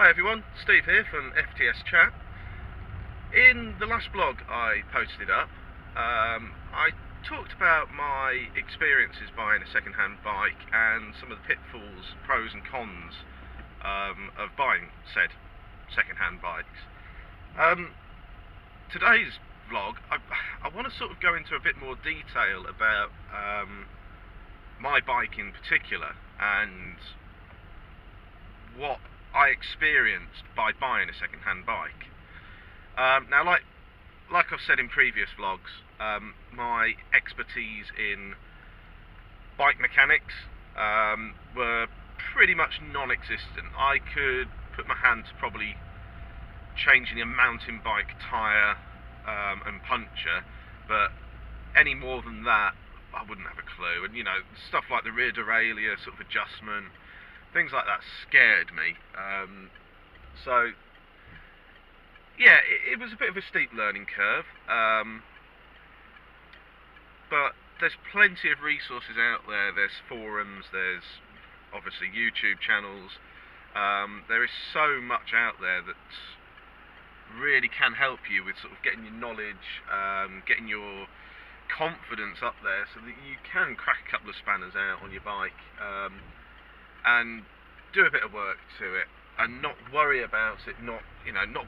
Hi everyone, Steve here from FTS Chat. In the last blog I posted up, I talked about my experiences buying a second-hand bike and some of the pitfalls, pros and cons of buying said second-hand bikes. Today's vlog, I want to sort of go into a bit more detail about my bike in particular and what I experienced by buying a second-hand bike. Now, like I've said in previous vlogs, my expertise in bike mechanics were pretty much non-existent. I could put my hand to probably changing a mountain bike tyre and puncture, but any more than that, I wouldn't have a clue. And you know, stuff like the rear derailleur sort of adjustment, things like that scared me. So yeah, it was a bit of a steep learning curve, but there's plenty of resources out there. There's forums, there's obviously YouTube channels. There is so much out there that really can help you with sort of getting your knowledge, getting your confidence up there so that you can crack a couple of spanners out on your bike and do a bit of work to it and not worry about it, not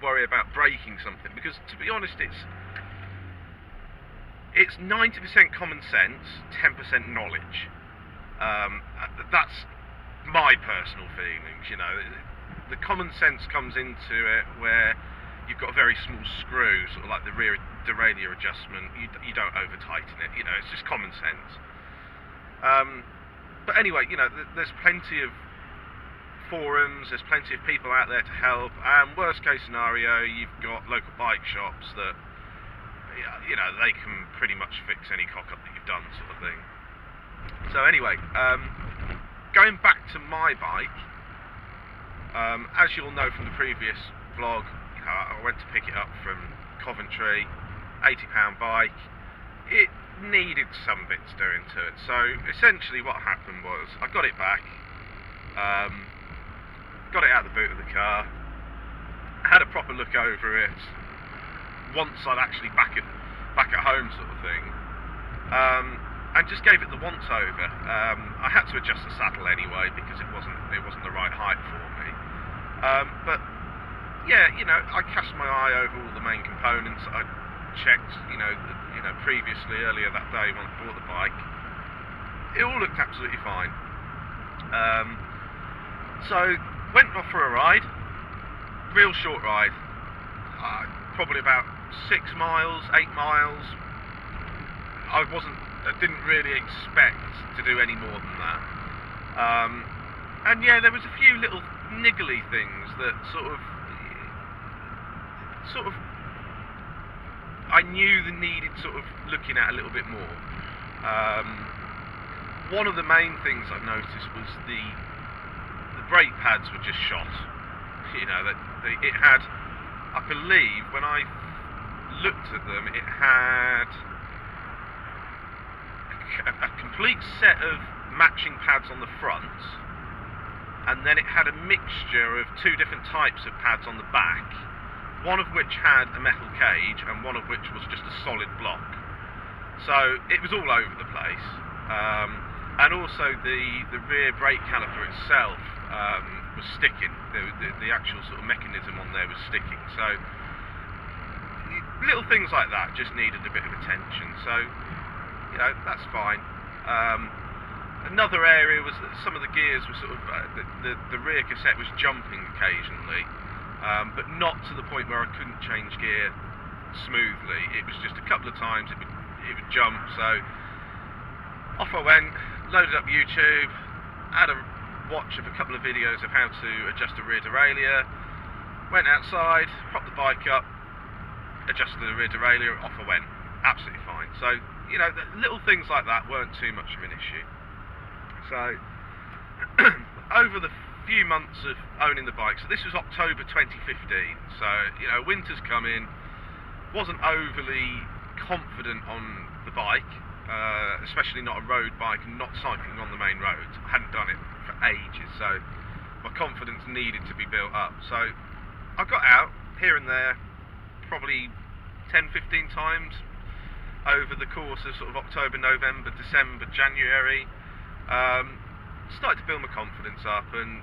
worry about breaking something, because to be honest, it's 90% common sense, 10% knowledge. That's my personal feelings. You know, the common sense comes into it where you've got a very small screw, sort of like the rear derailleur adjustment. You don't over tighten it. You know, it's just common sense. But anyway, you know, there's plenty of forums, there's plenty of people out there to help, and worst case scenario, you've got local bike shops that, you know, they can pretty much fix any cock-up that you've done, sort of thing. So anyway, going back to my bike, as you'll know from the previous vlog, you know, I went to pick it up from Coventry, £80 bike. It needed some bits doing to it. So essentially what happened was, I got it back, got it out of the boot of the car, had a proper look over it once I'd actually back at home, sort of thing, and just gave it the once over. I had to adjust the saddle anyway because it wasn't the right height for me. But yeah, you know, I cast my eye over all the main components. I checked, you know, previously earlier that day when I bought the bike. It all looked absolutely fine. So went off for a ride, real short ride, probably about 6 miles, 8 miles. I didn't really expect to do any more than that. And yeah, there was a few little niggly things that sort of I knew they needed sort of looking at a little bit more. One of the main things I noticed was the brake pads were just shot. You know, that it had, I believe, when I looked at them, it had a complete set of matching pads on the front, and then it had a mixture of 2 different types of pads on the back, one of which had a metal cage and one of which was just a solid block. So it was all over the place. And also the rear brake caliper itself was sticking. The actual sort of mechanism on there was sticking. So little things like that just needed a bit of attention. So, you know, that's fine. Another area was that some of the gears were sort of the rear cassette was jumping occasionally, but not to the point where I couldn't change gear smoothly. It was just a couple of times it would jump. So off I went, loaded up YouTube, had a watch of a couple of videos of how to adjust a rear derailleur, went outside, propped the bike up, adjusted the rear derailleur, off I went. Absolutely fine. So, you know, little things like that weren't too much of an issue. So over the few months of owning the bike, so this was October 2015, so, you know, winter's coming, wasn't overly confident on the bike, especially not a road bike and not cycling on the main roads. I hadn't done it for ages, so my confidence needed to be built up. So I got out here and there, probably 10-15 times over the course of sort of October, November, December, January. Started to build my confidence up, and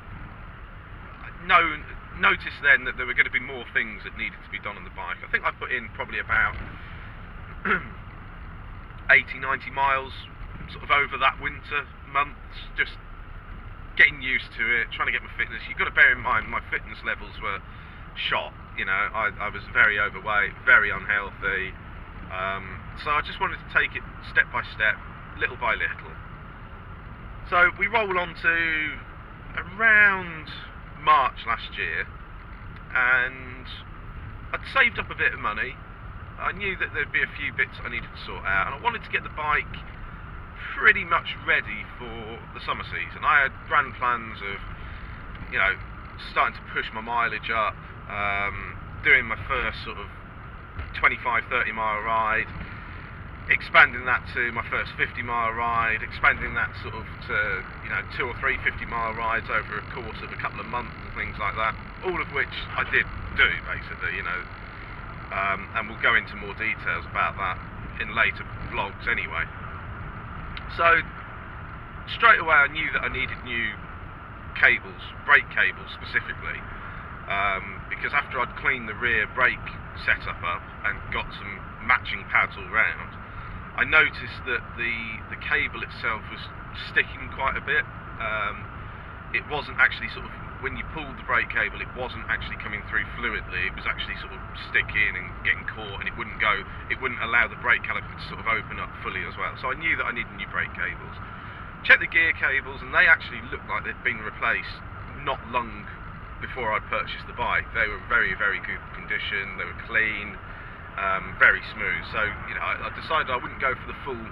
noticed then that there were going to be more things that needed to be done on the bike. I think I put in probably about 80-90 miles sort of over that winter months, just getting used to it, trying to get my fitness. You've got to bear in mind my fitness levels were shot. You know, I was very overweight, very unhealthy. So I just wanted to take it step by step, little by little. So we roll on to around March last year, and I'd saved up a bit of money. I knew that there'd be a few bits I needed to sort out, and I wanted to get the bike pretty much ready for the summer season. I had grand plans of, you know, starting to push my mileage up, doing my first sort of 25-30 mile ride, expanding that to my first 50-mile ride, expanding that sort of to, you know, 2 or 3 50-mile rides over a course of a couple of months and things like that, all of which I did do, basically, you know, and we'll go into more details about that in later vlogs anyway. So straight away I knew that I needed new cables, brake cables specifically, because after I'd cleaned the rear brake setup up and got some matching pads all round, I noticed that the cable itself was sticking quite a bit. It wasn't actually sort of, when you pulled the brake cable, it wasn't actually coming through fluidly. It was actually sort of sticking and getting caught, and it wouldn't allow the brake caliper to sort of open up fully as well. So I knew that I needed new brake cables. Checked the gear cables, and they actually looked like they'd been replaced not long before I purchased the bike. They were very, very good condition. They were clean, very smooth. So, you know, I decided I wouldn't go for the full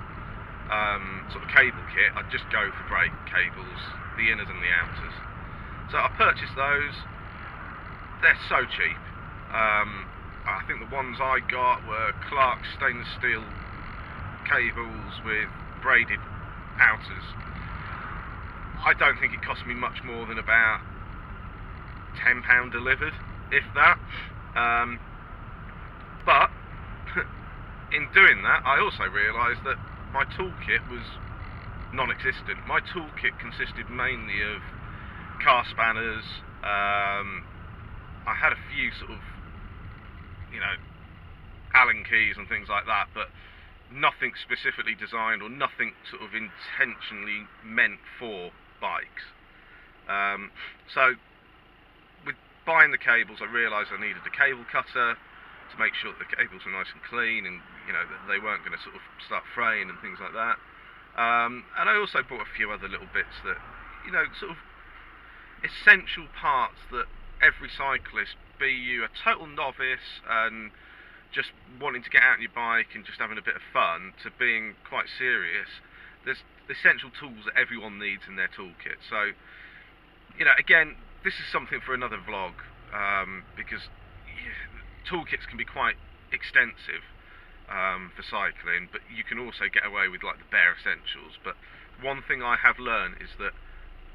sort of cable kit. I'd just go for brake cables, the inners and the outers. So I purchased those. They're so cheap. I think the ones I got were Clark stainless steel cables with braided outers. I don't think it cost me much more than about £10 delivered, if that. But in doing that, I also realised that my toolkit was non-existent. My toolkit consisted mainly of car spanners. I had a few sort of, you know, Allen keys and things like that, but nothing specifically designed or nothing sort of intentionally meant for bikes. So with buying the cables, I realised I needed a cable cutter to make sure that the cables were nice and clean, and, you know, that they weren't going to sort of start fraying and things like that. And I also bought a few other little bits that, you know, sort of essential parts that every cyclist, be you a total novice and just wanting to get out on your bike and just having a bit of fun, to being quite serious, there's essential tools that everyone needs in their toolkit. So, you know, again, this is something for another vlog, because toolkits can be quite extensive for cycling, but you can also get away with like the bare essentials. But one thing I have learned is that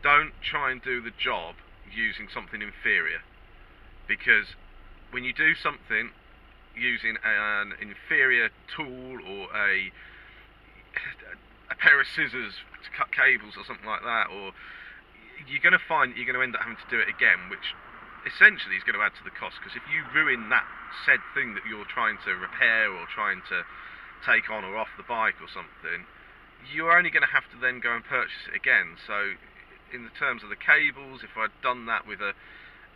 don't try and do the job using something inferior, because when you do something using an inferior tool or a pair of scissors to cut cables or something like that, or you're going to find that you're going to end up having to do it again, which essentially is going to add to the cost. Because if you ruin that said thing that you're trying to repair or trying to take on or off the bike or something, you're only going to have to then go and purchase it again. So in the terms of the cables, if I'd done that with a,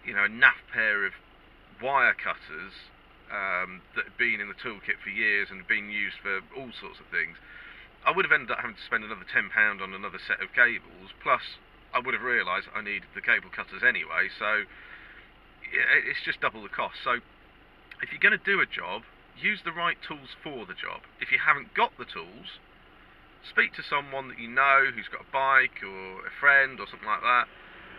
you know, a naff pair of wire cutters that had been in the toolkit for years and been used for all sorts of things, I would have ended up having to spend another £10 on another set of cables, plus I would have realised I needed the cable cutters anyway, so it's just double the cost. So if you're going to do a job, use the right tools for the job. If you haven't got the tools, speak to someone that you know who's got a bike or a friend or something like that,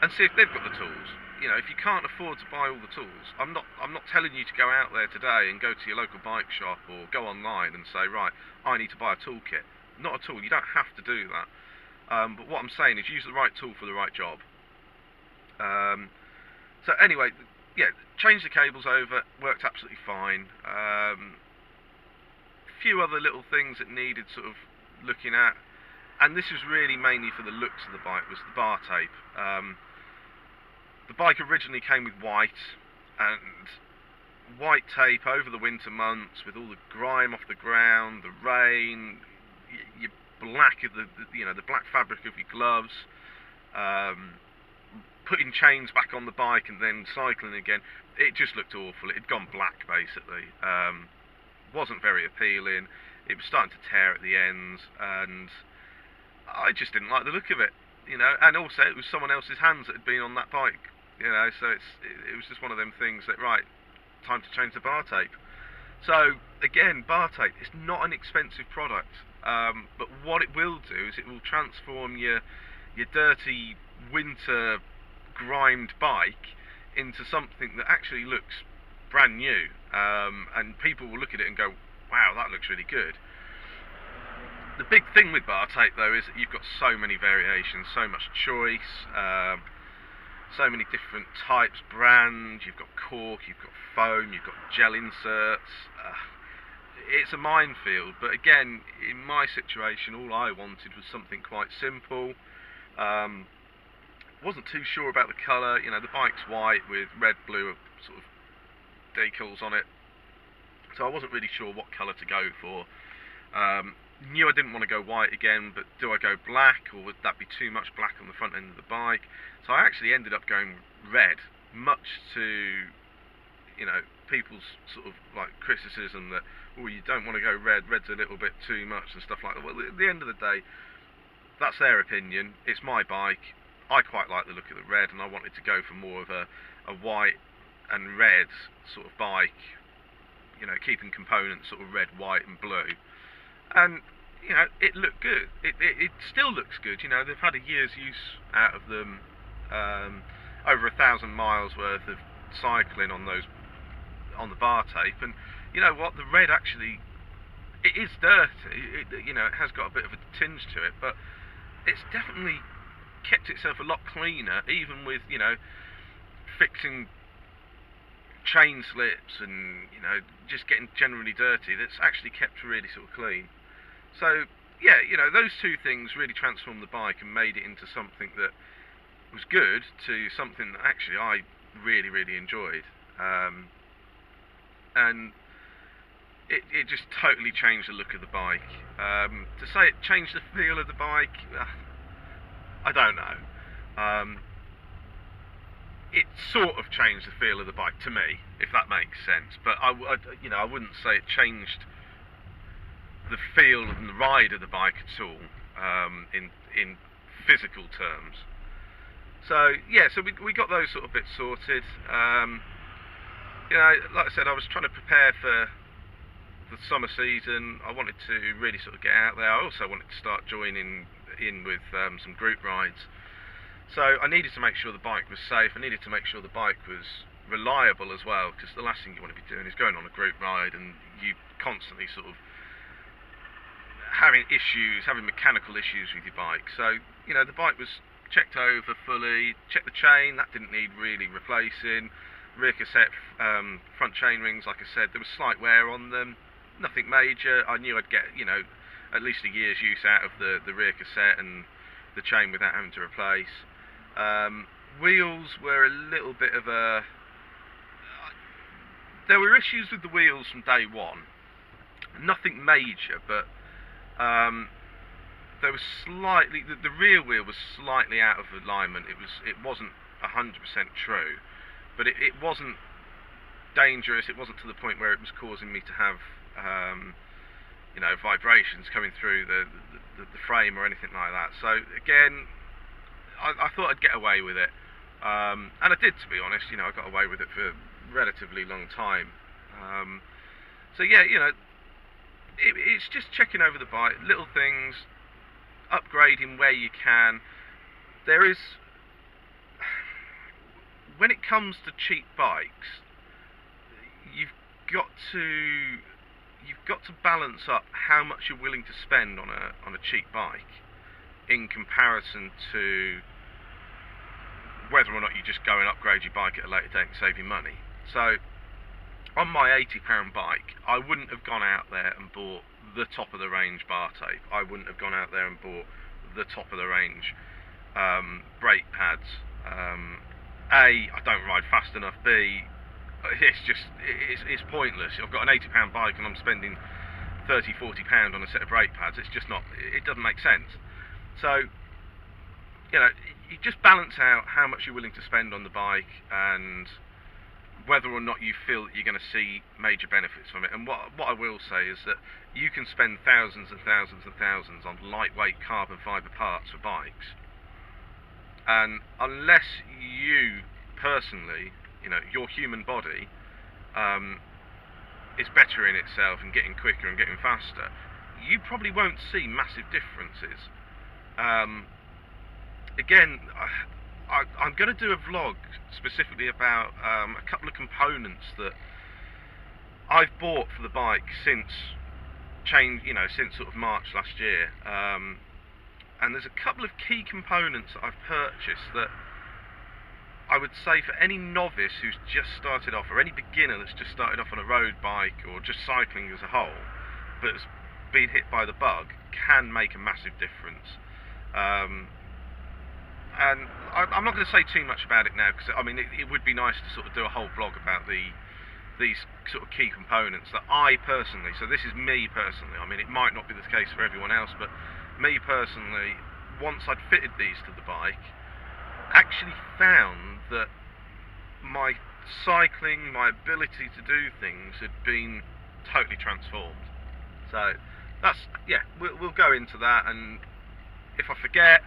and see if they've got the tools. You know, if you can't afford to buy all the tools, I'm not telling you to go out there today and go to your local bike shop or go online and say, right, I need to buy a toolkit. Not at all. You don't have to do that. But what I'm saying is use the right tool for the right job. So anyway, yeah, changed the cables over, worked absolutely fine. Few other little things that needed sort of looking at, and this was really mainly for the looks of the bike, was the bar tape. The bike originally came with white, and white tape over the winter months with all the grime off the ground, the rain, your black of the black fabric of your gloves, putting chains back on the bike and then cycling again. It just looked awful. It had gone black basically. Wasn't very appealing. It was starting to tear at the ends, and I just didn't like the look of it, and also it was someone else's hands that had been on that bike, so it was just one of them things that, right, time to change the bar tape. So again, bar tape, it's not an expensive product, but what it will do is it will transform your dirty winter grimed bike into something that actually looks brand new, and people will look at it and go, wow, that looks really good. The big thing with bar tape though is that you've got so many variations, so much choice, so many different types, brands. You've got cork, you've got foam, you've got gel inserts. It's a minefield, but again, in my situation, all I wanted was something quite simple. Wasn't too sure about the colour. The bike's white with red, blue sort of decals on it, so I wasn't really sure what colour to go for. Knew I didn't want to go white again, but do I go black, or would that be too much black on the front end of the bike? So I actually ended up going red, much to people's sort of like criticism that, oh, you don't want to go red, red's a little bit too much and stuff like that. Well, at the end of the day, that's their opinion. It's my bike. I quite like the look of the red, and I wanted to go for more of a white and red sort of bike, keeping components sort of red, white and blue. And it looked good. It still looks good. They've had a year's use out of them, over 1,000 miles worth of cycling on the bar tape. And you know what, the red actually, it is dirty. It has got a bit of a tinge to it, but it's definitely kept itself a lot cleaner, even with fixing chain slips and just getting generally dirty. That's actually kept really sort of clean. So yeah, those two things really transformed the bike and made it into something that was good to something that actually I really, really enjoyed. And it just totally changed the look of the bike. To say it changed the feel of the bike, I don't know. It sort of changed the feel of the bike to me, if that makes sense. But I wouldn't say it changed the feel and the ride of the bike at all, in physical terms. So yeah, so we got those sort of bits sorted. Like I said, I was trying to prepare for the summer season. I wanted to really sort of get out there. I also wanted to start joining in with some group rides. So I needed to make sure the bike was safe. I needed to make sure the bike was reliable as well, because the last thing you want to be doing is going on a group ride and you constantly sort of having mechanical issues with your bike. So the bike was checked over fully, checked the chain, that didn't need really replacing. Rear cassette, front chain rings, like I said, there was slight wear on them, nothing major. I knew I'd get at least a year's use out of the rear cassette and the chain without having to replace. Wheels were a little bit of a... There were issues with the wheels from day one. Nothing major, but there was slightly... The rear wheel was slightly out of alignment. It wasn't 100% true, but it wasn't dangerous. It wasn't to the point where it was causing me to have vibrations coming through the frame or anything like that. So again, I thought I'd get away with it, and I did, to be honest. I got away with it for a relatively long time. So yeah, it's just checking over the bike, little things, upgrading where you can. There is, when it comes to cheap bikes, you've got to balance up how much you're willing to spend on a cheap bike in comparison to whether or not you just go and upgrade your bike at a later date and save you money. So on my £80 bike, I wouldn't have gone out there and bought the top of the range bar tape. I wouldn't have gone out there and bought the top of the range brake pads. A, I don't ride fast enough. B, it's pointless. I've got an £80 bike and I'm spending £30-40 on a set of brake pads. It's just not, it doesn't make sense. So, you know, you just balance out how much you're willing to spend on the bike and whether or not you feel that you're going to see major benefits from it. And what I will say is that you can spend thousands and thousands and thousands on lightweight carbon fibre parts for bikes, and unless you personally, you know, your human body is bettering itself and getting quicker and getting faster, you probably won't see massive differences. Again, I'm going to do a vlog specifically about a couple of components that I've bought for the bike since since sort of March last year. And there's a couple of key components that I've purchased that I would say for any novice who's just started off, or any beginner that's just started off on a road bike or just cycling as a whole, but has been hit by the bug, can make a massive difference. And I'm not going to say too much about it now, because I mean it would be nice to sort of do a whole vlog about these sort of key components that I personally, so this is me personally, I mean it might not be the case for everyone else, but me personally, once I'd fitted these to the bike, actually found that my cycling, my ability to do things had been totally transformed. So that's, yeah, we'll go into that, and if I forget,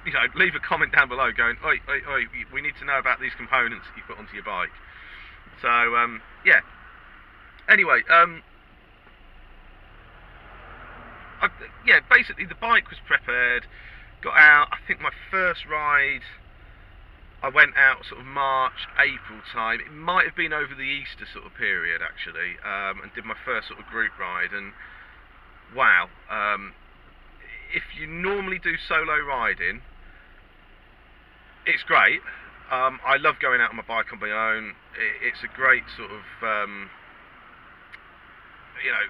you know, leave a comment down below going, oi, we need to know about these components that you put onto your bike. So, yeah. Anyway, yeah, basically the bike was prepared, got out. I think my first ride, I went out sort of March, April time. It might have been over the Easter sort of period actually, and did my first sort of group ride. And wow, if you normally do solo riding, it's great. I love going out on my bike on my own. It's a great sort of, you know,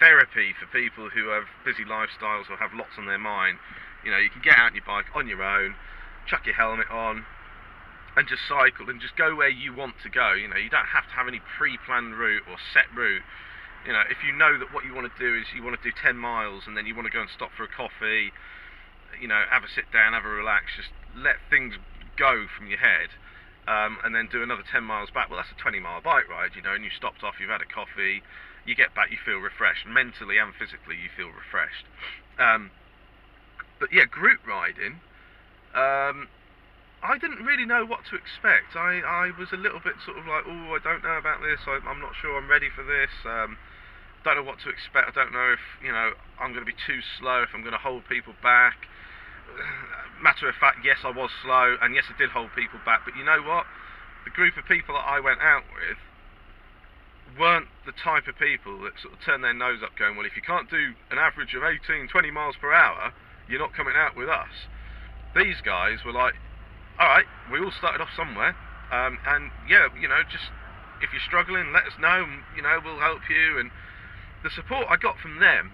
therapy for people who have busy lifestyles or have lots on their mind. You know, you can get out on your bike on your own, chuck your helmet on, and just cycle and just go where you want to go. You know, you don't have to have any pre-planned route or set route. You know, if you know that what you want to do is you want to do 10 miles and then you want to go and stop for a coffee, you know, have a sit down, have a relax, just let things go from your head, and then do another 10 miles back. Well, that's a 20-mile bike ride, you know, and you stopped off, you've had a coffee, you get back, you feel refreshed. Mentally and physically, you feel refreshed. But yeah, group riding, I didn't really know what to expect. I was a little bit sort of like, oh, I don't know about this, I'm not sure I'm ready for this, don't know what to expect, I don't know if, you know, I'm going to be too slow, if I'm going to hold people back. Matter of fact, yes, I was slow, and yes, I did hold people back, but you know what? The group of people that I went out with weren't the type of people that sort of turn their nose up going, well, if you can't do an average of 18, 20 miles per hour, you're not coming out with us. These guys were like, alright, we all started off somewhere, and yeah, you know, just, if you're struggling, let us know, and, you know, we'll help you. And the support I got from them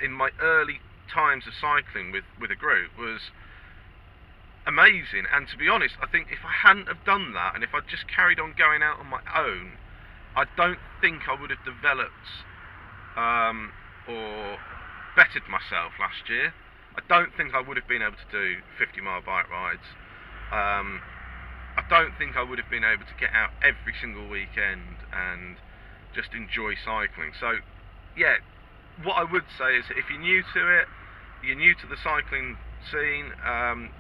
in my early times of cycling with a group was amazing. And to be honest, I think if I hadn't have done that, and if I'd just carried on going out on my own, I don't think I would have developed or bettered myself last year. I don't think I would have been able to do 50-mile bike rides. I don't think I would have been able to get out every single weekend and just enjoy cycling. So yeah, what I would say is that if you're new to it, you're new to the cycling scene,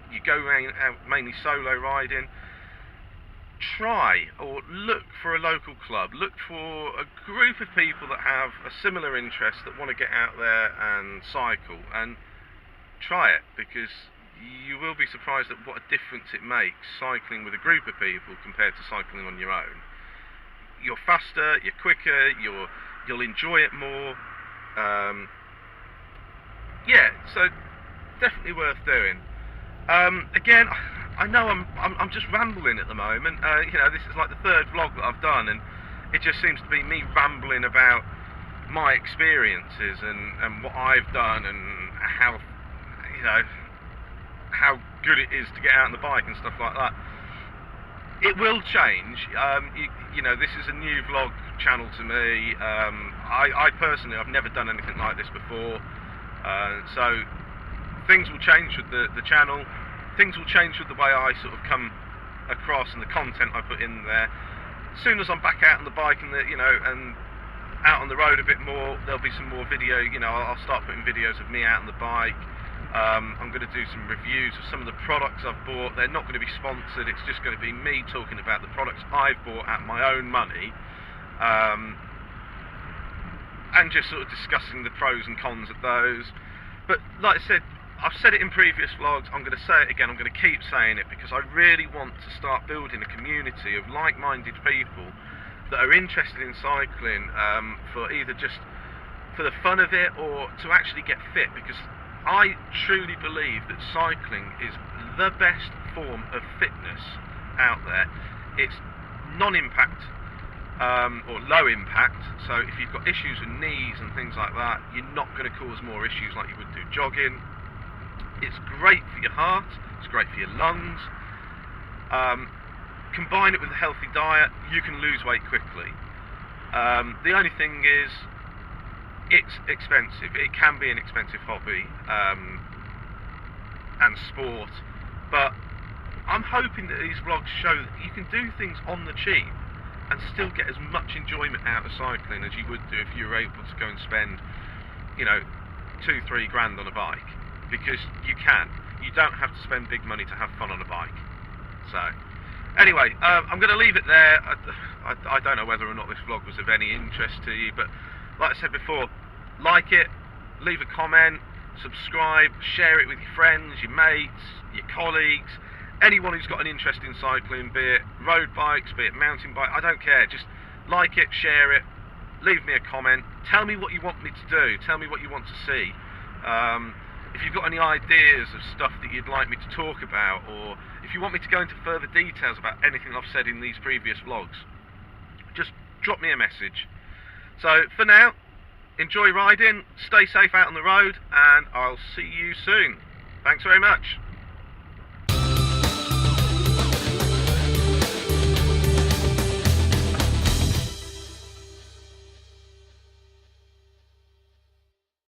you go out mainly solo riding, try or look for a local club, look for a group of people that have a similar interest, that want to get out there and cycle, and try it, because you will be surprised at what a difference it makes cycling with a group of people compared to cycling on your own. You're faster, you're quicker, you'll enjoy it more. Yeah, so definitely worth doing. Again, I know I'm just rambling at the moment. You know, this is like the third vlog that I've done, and it just seems to be me rambling about my experiences and what I've done and how, you know, how good it is to get out on the bike and stuff like that. It will change. You know, this is a new vlog channel to me. I personally, I've never done anything like this before, so things will change with the channel. Things will change with the way I sort of come across and the content I put in there. As soon as I'm back out on the bike and you know, and out on the road a bit more, there'll be some more video. You know, I'll start putting videos of me out on the bike. I'm going to do some reviews of some of the products I've bought. They're not going to be sponsored. It's just going to be me talking about the products I've bought at my own money, and just sort of discussing the pros and cons of those. But like I said, I've said it in previous vlogs, I'm going to say it again, I'm going to keep saying it, because I really want to start building a community of like-minded people that are interested in cycling, for either just for the fun of it or to actually get fit, because I truly believe that cycling is the best form of fitness out there. It's non-impact, or low impact, so if you've got issues with knees and things like that, you're not going to cause more issues like you would do jogging. It's great for your heart, it's great for your lungs. Combine it with a healthy diet, you can lose weight quickly. The only thing is, it's expensive. It can be an expensive hobby and sport, but I'm hoping that these vlogs show that you can do things on the cheap and still get as much enjoyment out of cycling as you would do if you were able to go and spend, you know, 2-3 grand on a bike. Because you can. You don't have to spend big money to have fun on a bike. So, anyway, I'm going to leave it there. I don't know whether or not this vlog was of any interest to you, but like I said before, like it, leave a comment, subscribe, share it with your friends, your mates, your colleagues, anyone who's got an interest in cycling, be it road bikes, be it mountain bike, I don't care. Just like it, share it, leave me a comment, tell me what you want me to do, tell me what you want to see. If you've got any ideas of stuff that you'd like me to talk about, or if you want me to go into further details about anything I've said in these previous vlogs, just drop me a message. So for now, enjoy riding, stay safe out on the road, and I'll see you soon. Thanks very much.